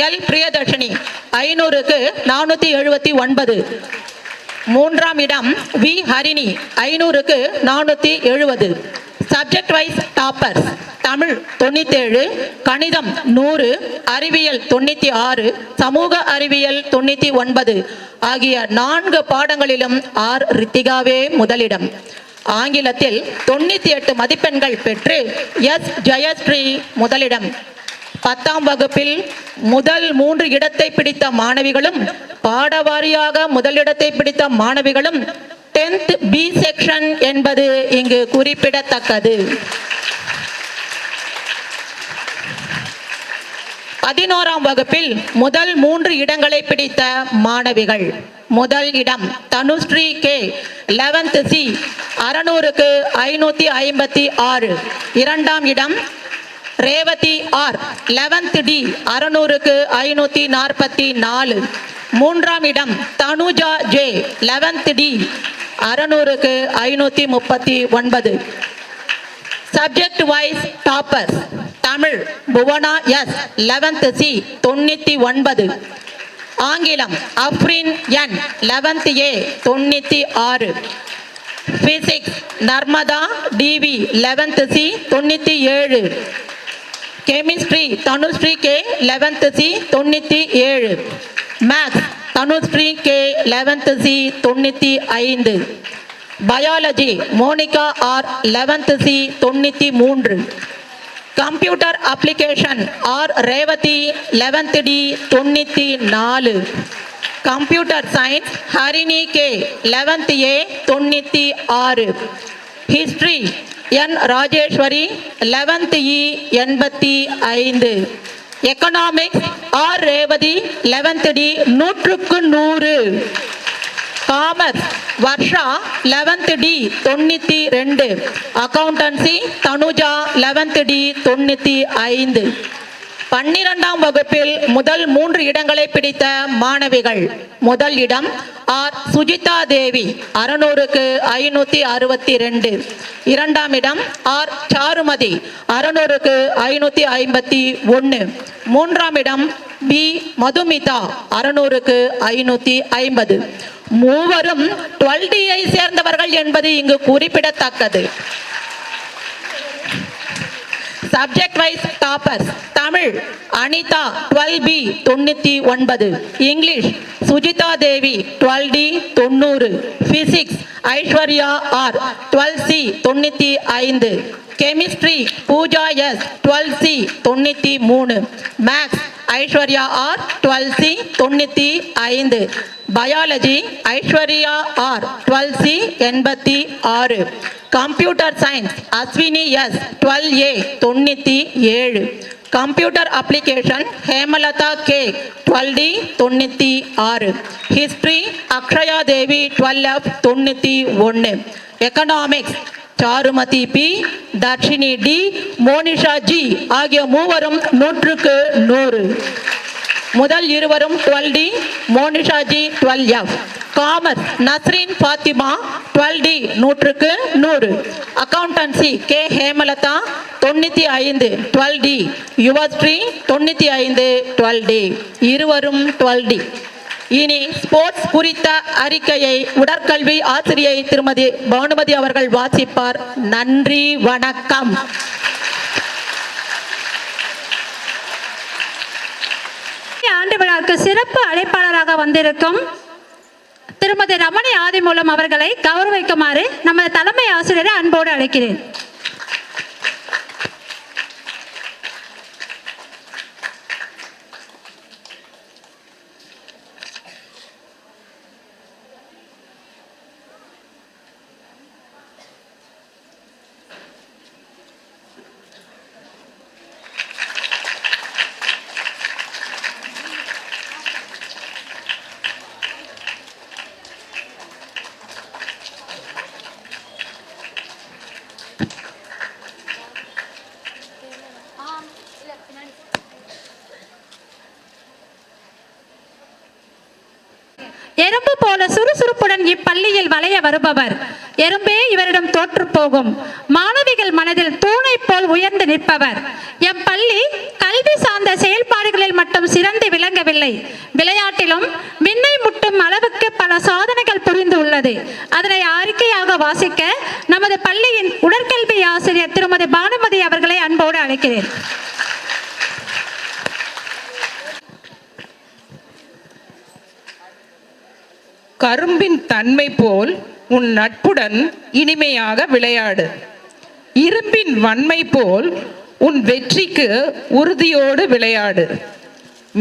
எல் பிரியதர்ஷினி 500க்கு 479. 3ஆம் இடம் வி ஹரிணி 500க்கு 470. சப்ஜெக்ட் வைஸ் டாப்பர்ஸ்: தமிழ் 97, கணிதம் 100, அறிவியல் 96, சமூக அறிவியல் 99 ஆகிய 4 பாடங்களிலும் ஆர் ரித்திகாவே முதலிடம். ஆங்கிலத்தில் 98 மதிப்பெண்கள் பெற்று எஸ் ஜெயஸ்ரீ முதலிடம். 10ஆம் வகுப்பில் முதல் 3 இடத்தை பிடித்த மாணவிகளும் பாடவாரியாக முதலிடத்தை பிடித்த மாணவிகளும் 10th B செக்ஷன் என்பது இங்கு குறிப்பிடத்தக்கது. 11ஆம் வகுப்பில் முதல் 3 இடங்களை பிடித்த மாணவிகள்: முதல் இடம் தனுஸ்ரீ கே 11th C 600க்கு 556. 2ஆம் இடம் ரேவதி ஆர் 11th D 600க்கு 544. 3ஆம் இடம் தனுஜா ஜே 11th D 600க்கு 539. Subject wise toppers: Tamil Bhuvana S 11th C 99. ஆங்கிலம் Afrin N 11th A 96. Physics Narmadha TV 11th C 97. Chemistry Dhanushree K 11th C 97. Maths Dhanushree K 11th C 95. Biology Monica R 11th C 93. Computer application R Revathi 11th D 94. Computer science Harini K 11th A 96. History N Rajeswari 11th E 85. Economics R Revathi 11th D 100க்கு 100. Commerce Varsha 11th D 92. Accountancy Tanuja 11th D 95. 12ஆம் வகுப்பில் முதல் 3 இடங்களை பிடித்த மாணவிகள்: முதல் இடம் R Sujitha தேவி 600க்கு 562. 2ஆம் இடம் ஆர் சாருமதி 600க்கு 551. 3ஆம் இடம் பி மதுமிதா 600க்கு 550. மூவரும் 12D ஐ சேர்ந்தவர்கள் என்பது இங்கு குறிப்பிடத்தக்கது. Subject wise toppers: Tamil Anitha 12B 99. English Sujitha Devi 12D 90. Physics Aishwarya R 12C 95. Chemistry Pooja S 12C 93. Maths Aishwarya R 12C 95. Biology Aishwarya R 12C 86. Computer science Ashwini S 12A 97. Computer application Hemalatha K 12D 96. History Akshaya Devi 12F 91. Economics Charumathi B, Dharshini D, Monisha G ஆகிய மூவரும் 100க்கு 100. முதல் இருவரும் 12D, Monisha G 12F. Commerce Nasreen Fathima 12D 100க்கு 100. Accountancy K Hemalatha 95 12D. Yuvasri 95 12D. இருவரும் 12D. இனி sports குறித்த அறிக்கையை உடற்கல்வி ஆசிரியை திருமதி பானுமதி அவர்கள் வாசிப்பார். நன்றி, வணக்கம். ஆண்டு விழாவுக்கு சிறப்பு அழைப்பாளராக வந்திருக்கும் திருமதி ரமணி ஆதிமூலம் அவர்களை கௌரவிக்குமாறு நமது தலைமை ஆசிரியரை அன்போடு அழைக்கிறேன். எறும்பு போல சுறுசுறுப்புடன் இப்பள்ளியில் வளைய வருபவர். எறும்பே இவரிடம் தோற்று போகும். மாணவிகள் மனதில் தூணை போல் உயர்ந்து நிற்பவர். எம் பள்ளி கல்வி சார்ந்த செயல்பாடுகளில் மட்டும் சிறந்து விளங்கவில்லை, விளையாட்டிலும் விண்ணை முட்டும் அளவுக்கு பல சாதனைகள் புரிந்து உள்ளது. அதனை அறிக்கையாக வாசிக்க நமது பள்ளியின் உடற்கல்வி ஆசிரியர் திருமதி பானுமதி அவர்களை அன்போடு அழைக்கிறேன். கரும்பின் தன்மை போல் உன் நட்புடன் இனிமையாக விளையாடு. இரும்பின் வன்மை போல் உன் வெற்றிக்கு உறுதியோடு விளையாடு.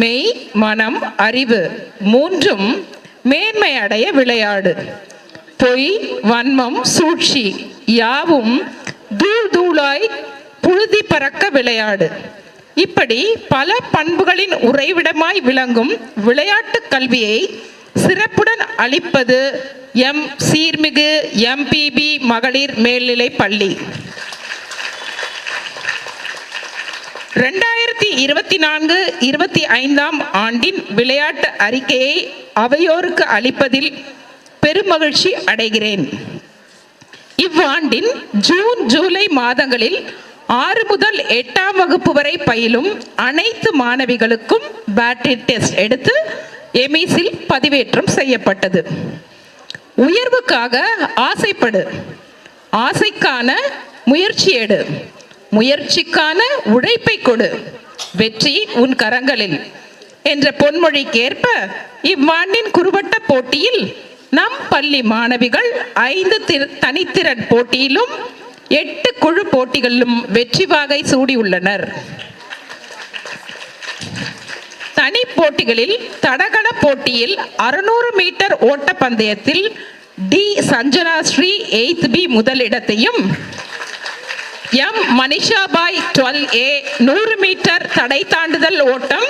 மெய், மனம், அறிவு மூன்றும் மேன்மை அடைய விளையாடு. பொய், வன்மம், சூழ்ச்சி யாவும் தூள் தூளாய் புழுதி பறக்க விளையாடு. இப்படி பல பண்புகளின் உறைவிடமாய் விளங்கும் விளையாட்டு கல்வியை சிறப்புடன் அளிப்பது எம் சீர்மிகு எம்பிபி மகளிர் மேல்நிலை பள்ளி. 2024-25 ஆண்டின் விளையாட்டு அறிக்கையை அவையோருக்கு அளிப்பதில் பெருமகிழ்ச்சி அடைகிறேன். இவ்வாண்டின் ஜூன், ஜூலை மாதங்களில் 6 முதல் 8ஆம் வகுப்பு வரை பயிலும் அனைத்து மாணவிகளுக்கும் பேட்டரி டெஸ்ட் எடுத்து எமிஸில் பதிவேற்றம் செய்யப்பட்டது. உயர்வுக்காக ஆசைப்படு, ஆசைக்கான முயற்சி எடு, முயற்சிக்கான உழைப்பை கொடு, வெற்றி உன் கரங்களில் என்ற பொன்மொழிக்கேற்ப இவ்வாண்டின் குறுவட்ட போட்டியில் நம் பள்ளி மாணவிகள் 5 தனித்திறன் போட்டியிலும் 8 குழு போட்டிகளிலும் வெற்றி வாகை சூடியுள்ளனர். தனி போட்டிகளில் தடகள போட்டியில் 600 மீட்டர் ஓட்ட பந்தயத்தில் D Sanjana Sri 8th B முதலிடத்தையும், எம் மனிஷாபாய் 12A 100 மீட்டர் தடை தாண்டுதல் ஓட்டம்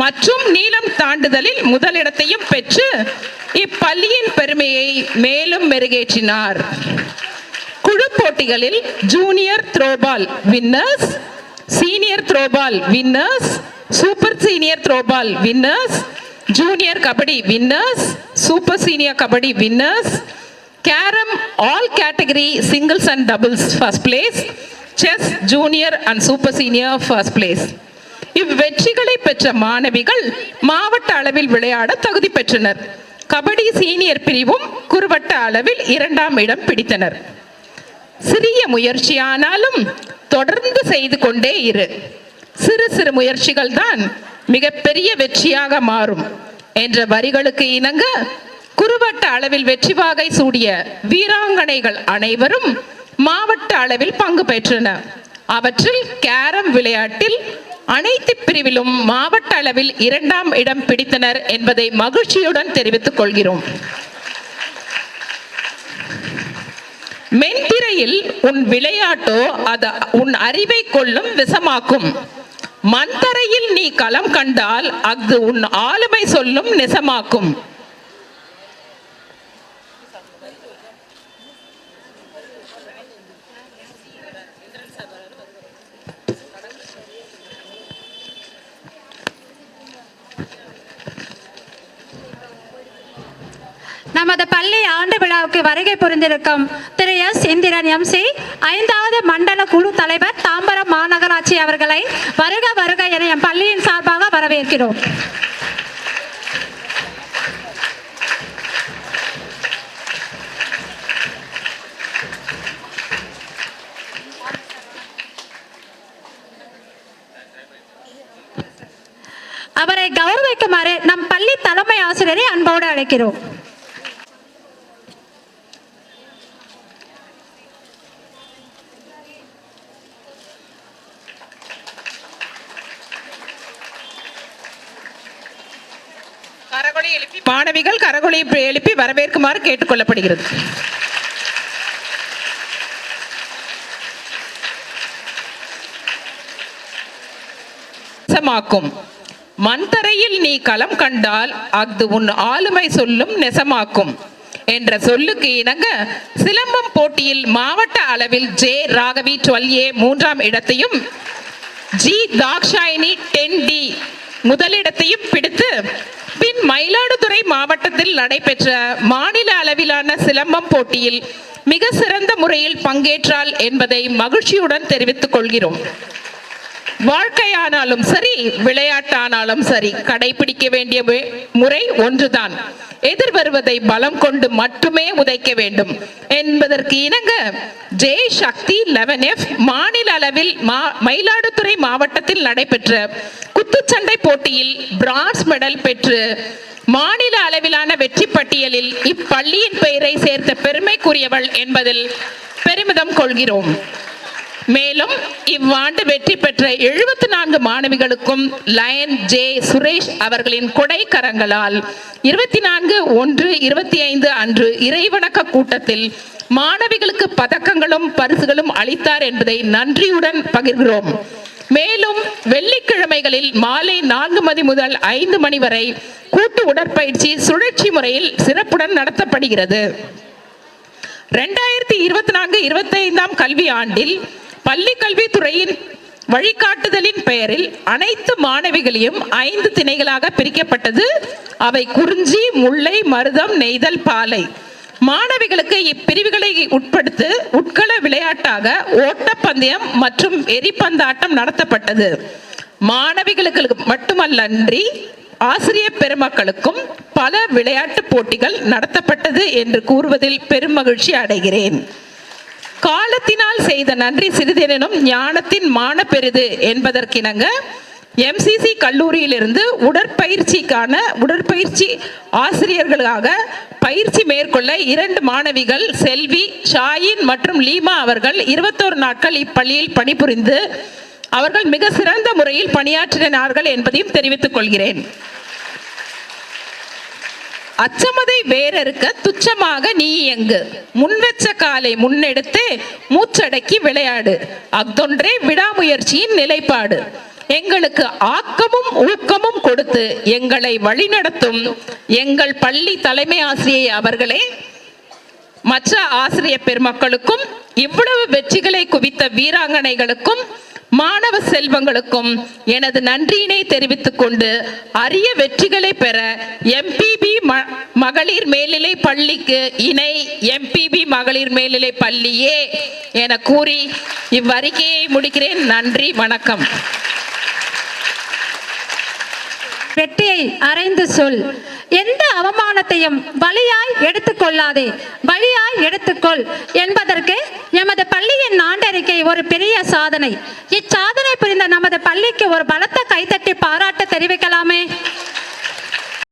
மற்றும் நீளம் தாண்டுதலில் முதலிடத்தையும் பெற்று இப்பள்ளியின் பெருமையை மேலும் மெருகேற்றினார். குழு போட்டிகளில் junior throwball winners, senior throwball winners, super senior throwball winners, junior kabaddi winners, super senior kabaddi winners, carrom all category singles and doubles first place, chess junior and super senior first place. இவ்வெற்றிகளை பெற்ற மாணவிகள் மாவட்ட அளவில் விளையாட தகுதி பெற்றனர். கபடி சீனியர் பிரிவும் குறுவட்ட அளவில் 2ஆம் இடம் பிடித்தனர். சிறிய முயற்சியானாலும் தொடர்ந்து செய்து கொண்டே இரு. சிறு சிறு முயற்சிகள் தான் மிகப்பெரிய வெற்றியாக மாறும் என்ற வரிகளுக்கு இணங்க குறுவட்ட அளவில் வெற்றி வாகை சூடிய வீராங்கனைகள் அனைவரும் மாவட்ட அளவில் பங்கு பெற்றனர். அவற்றில் கேரம் விளையாட்டில் அனைத்து பிரிவிலும் மாவட்ட அளவில் 2ஆம் இடம் பிடித்தனர் என்பதை மகிழ்ச்சியுடன் தெரிவித்துக் கொள்கிறோம். மென்திரையில் உன் விளையாட்டோ அது உன் அறிவை கொள்ளும் விஷமாக்கும். மண்தரையில் நீ களம் கண்டால் அது உன் ஆளுமை சொல்லும் நெசமாக்கும். நமது பள்ளி ஆண்டு விழாவுக்கு வருகை புரிந்திருக்கும் திரு எஸ் இந்திரன் MC 5வது மண்டல குழு தலைவர் தாம்பரம் மாநகராட்சி அவர்களை வருக வருக என என் பள்ளியின் சார்பாக வரவேற்கிறோம். அவரை கௌரவிக்குமாறு நம் பள்ளி தலைமை ஆசிரியரை அன்போடு அழைக்கிறோம். மாணவிகள் கரகொலி எழுப்பி வரவேற்குமாறு கேட்டுக்கொள்ளப்படுகிறது. மண்தரையில் நீ களம் கண்டால் அது உன் ஆளுமை சொல்லும் நெசமாக்கும் என்ற சொல்லுக்கு இணங்க சிலம்பம் போட்டியில் மாவட்ட அளவில் ஜே ராகவி 12A 3ஆம் இடத்தையும் ஜி தாக்ஷாயினி 10D முதலிடத்தையும் பிடித்து பின் மயிலாடுதுறை மாவட்டத்தில் நடைபெற்ற மாநில அளவிலான சிலம்பம் போட்டியில் மிக சிறந்த முறையில் பங்கேற்றாள் என்பதை மகிழ்ச்சியுடன் தெரிவித்துக் கொள்கிறோம். வாழ்க்கையானாலும் சரி, விளையாட்டானாலும் சரி, கடைபிடிக்க வேண்டிய முறை ஒன்றுதான். எதிர்வருவதை பலம் கொண்டு மட்டுமே உதைக்க வேண்டும் என்பதற்கு இணங்க ஜே சக்தி 11F மாநில அளவில் மயிலாடுதுறை மாவட்டத்தில் நடைபெற்ற குத்துச்சண்டை போட்டியில் பிரான்ஸ் மெடல் பெற்று மாநில அளவிலான வெற்றி பட்டியலில் இப்பள்ளியின் பெயரை சேர்த்த பெருமைக்குரியவள் என்பதில் பெருமிதம் கொள்கிறோம். மேலும் இவ்வாண்டு வெற்றி பெற்ற 74 மாணவிகளுக்கும் லயன் ஜே சுரேஷ் அவர்களின் கொடை கரங்களால் 24/1/25 அன்று இறைவணக்க கூட்டத்தில் மாணவிகளுக்கு பதக்கங்களும் பரிசுகளும் அளித்தார் என்பதை நன்றியுடன் பகிர்கிறோம். மேலும் வெள்ளிக்கிழமைகளில் மாலை 4 மணி முதல் 5 மணி வரை கூட்டு உடற்பயிற்சி சுழற்சி முறையில் சிறப்புடன் நடத்தப்படுகிறது. 2024-25 கல்வி ஆண்டில் பள்ளி கல்வித்துறையின் வழிகாட்டுதலின் பெயரில் அனைத்து மாணவிகளையும் 5 திணைகளாக பிரிக்கப்பட்டது. அவை குறிஞ்சி, முல்லை, மருதம், நெய்தல், பாலை. மாணவிகளுக்கு இப்பிரிவுகளை உட்படுத்தி உட்கள விளையாட்டாக ஓட்டப்பந்தயம் மற்றும் எரிபந்தாட்டம் நடத்தப்பட்டது. மாணவிகளுக்கு மட்டுமல்லன்றி ஆசிரியர் பெருமக்களுக்கும் பல விளையாட்டு போட்டிகள் நடத்தப்பட்டது என்று கூறுவதில் பெருமகிழ்ச்சி அடைகிறேன். காலத்தினால் செய்த நன்றி சிறிதெனும் ஞானத்தின் மான பெரிது என்பதற்கிணங்க MCC கல்லூரியிலிருந்து உடற்பயிற்சி ஆசிரியர்களாக பயிற்சி மேற்கொள்ள 2 மாணவிகள் செல்வி, ஷாயின் மற்றும் லீமா அவர்கள் 21 நாட்கள் இப்பள்ளியில் பணிபுரிந்து அவர்கள் மிக சிறந்த முறையில் பணியாற்றினார்கள் என்பதையும் தெரிவித்துக் கொள்கிறேன். அச்சமதை வேறறுக்க துச்சமாக நீ எங்கு முன்வெச்ச காலை முன்னெடுத்து மூச்சடக்கி விளையாடு, அத்தொன்றே விடாமுயற்சியின் நிலைப்பாடு. எங்களுக்கு ஆக்கமும் ஊக்கமும் கொடுத்து எங்களை வழிநடத்தும் எங்கள் பள்ளி தலைமை ஆசிரியை அவர்களே, மற்ற ஆசிரியர் பெருமக்களுக்கும் இவ்வளவு வெற்றிகளை குவித்த வீராங்கனைகளுக்கும் மாணவ செல்வங்களுக்கும் எனது நன்றியினை தெரிவித்துக் கொண்டு அரிய வெற்றிகளை பெற MPB மகளிர் மேல்நிலை பள்ளிக்கு இணை MPB மகளிர் மேல்நிலை பள்ளியே என கூறி இவ்வறிக்கையை முடிக்கிறேன். நன்றி, வணக்கம். வெற்றியை அறைந்து சொல். எந்த அவமானத்தையும் வலியாய் எடுத்துக்கொள்ளாதே, வலியாய் எடுத்துக்கொள் என்பதற்கு எமது பள்ளியின் ஆண்டறிக்கை ஒரு பெரிய சாதனை. இச்சாதனை புரிந்த நமது பள்ளிக்கு ஒரு பலத்த கைத்தட்டி பாராட்டு தெரிவிக்கலாமே.